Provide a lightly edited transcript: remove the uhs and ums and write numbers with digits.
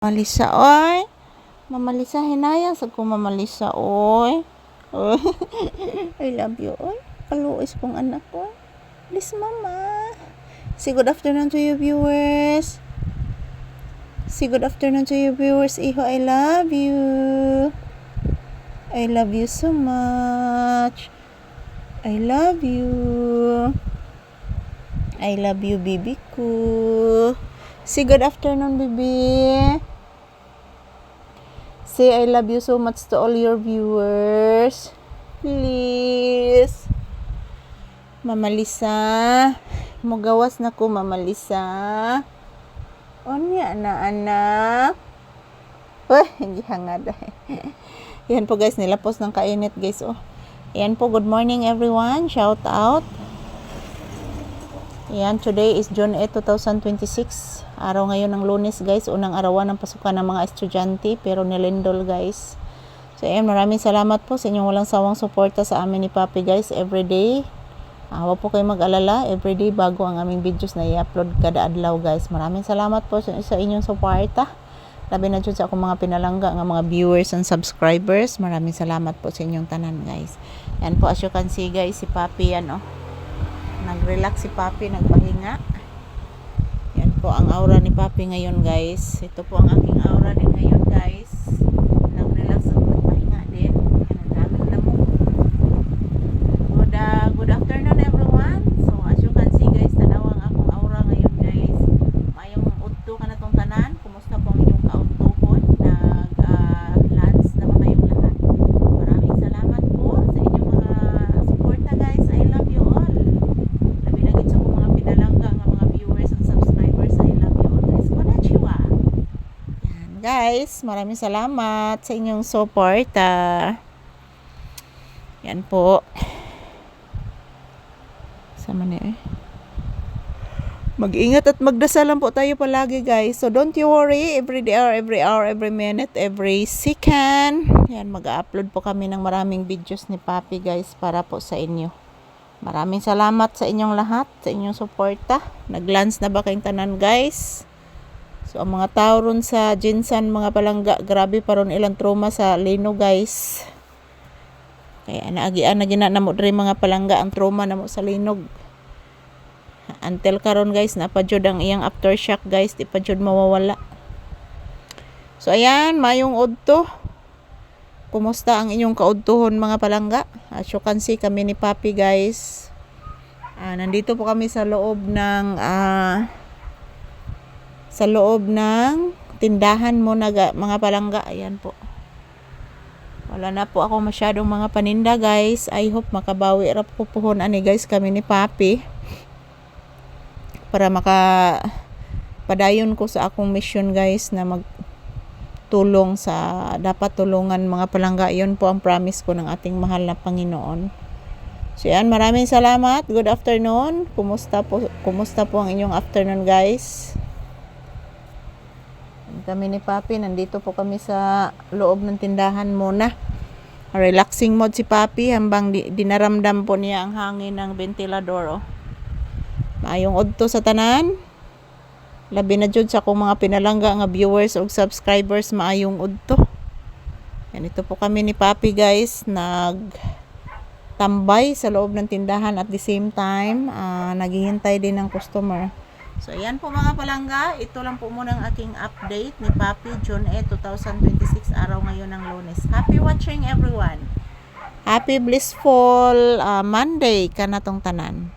Malisa, oy. Mamalisa, hinaya. Sag ko mamalisa, oy. I love you, oy. Kaluis kong anak ko. Please, mama. Say good afternoon to you, viewers. Say good afternoon to you, viewers. Iho, I love you. I love you so much. I love you. I love you, baby ko. Say good afternoon, baby. Say I love you so much to all your viewers. Please. Mama Lisa. Mugawas na ko, Mama Lisa. Onya na, anak. Hindi hangad. Yan po guys, nilapos ng kainit guys. Yan po, good morning everyone. Shout out. Yan, today is June 8, 2026. Araw ngayon ng Lunes guys. Unang arawan ng pasukan ng mga estudyante pero nilindol guys. So ayan, maraming salamat po sa inyong walang sawang suporta sa amin ni Papi guys everyday. Huwag po kayo mag-alala. Everyday bago ang aming videos na i-upload kada adlaw guys. Maraming salamat po sa inyong suporta. Labi na dyan sa akong mga pinalangga ng mga viewers and subscribers. Maraming salamat po sa inyong tanan guys. Yan po, as you can see guys, si Papi yan nag-relax si Papi, nagpahinga. Yan po ang aura ni Papi ngayon guys. Ito po ang aking aura din ngayon guys. Nag-relax at nagpahinga din. Yan, ang daming lamok. Good afternoon everyone. So as you can see guys, tanaw ang akong aura ngayon guys. Mayong udto ka na tong tanan. Kumusta po ang inyong kaudtohon? Nag-lunch na ba kayong lahat? Maraming salamat po sa inyong mga suporta guys. I love you all. Labi na gid sa akong mga pinalangga nga mga viewers and subscribers. I love you all guys. Konnichiwa. Yan guys, maraming salamat sa inyong suporta. Yan po. Sama na mag-ingat at magdasal lang po tayo palagi guys. So don't you worry, every hour, every minute, every second. Yan, mag-upload po kami ng maraming videos ni Papi guys para po sa inyo. Maraming salamat sa inyong lahat, sa inyong suporta. Nag-lunch na ba kayong tanan guys? So ang mga tao ron sa Jinsan, mga palangga, grabe pa ron ilang trauma sa Lino guys. Kaya naagian na gina na mo dre mga palangga ang trauma na mo sa Linog. Until karon guys, napadyod ang iyang aftershock guys, di pa jud mawawala. So ayan, mayong udto. Kumusta ang inyong kaudtuhon mga palangga? As you can see, kami ni Papi guys. Nandito po kami sa loob ng tindahan mo na mga palangga. Ayan po. Wala na po ako masyadong mga paninda guys. I hope makabawi rap po puhon ani guys kami ni Papi. Para makapadayon ko sa akong mission guys na magtulong sa dapat tulungan mga palangga. Yun po ang promise ko ng ating mahal na Panginoon. So yan, maraming salamat. Good afternoon. Kumusta po ang inyong afternoon guys? Kami ni Papi, nandito po kami sa loob ng tindahan muna. Relaxing mode si Papi hambang dinaramdam po niya ang hangin ng ventilador. Maayong udto sa tanan. Labi na jud sa akong mga pinalangga nga viewers o subscribers, maayong udto. Yan, ito po kami ni Papi guys, nagtambay sa loob ng tindahan at the same time naghihintay din ng customer. So ayan po mga palangga, ito lang po muna ang aking update ni Papi June 8, 2026, araw ngayon ng Lunes. Happy watching everyone. Happy blissful Monday ka na tong tanan.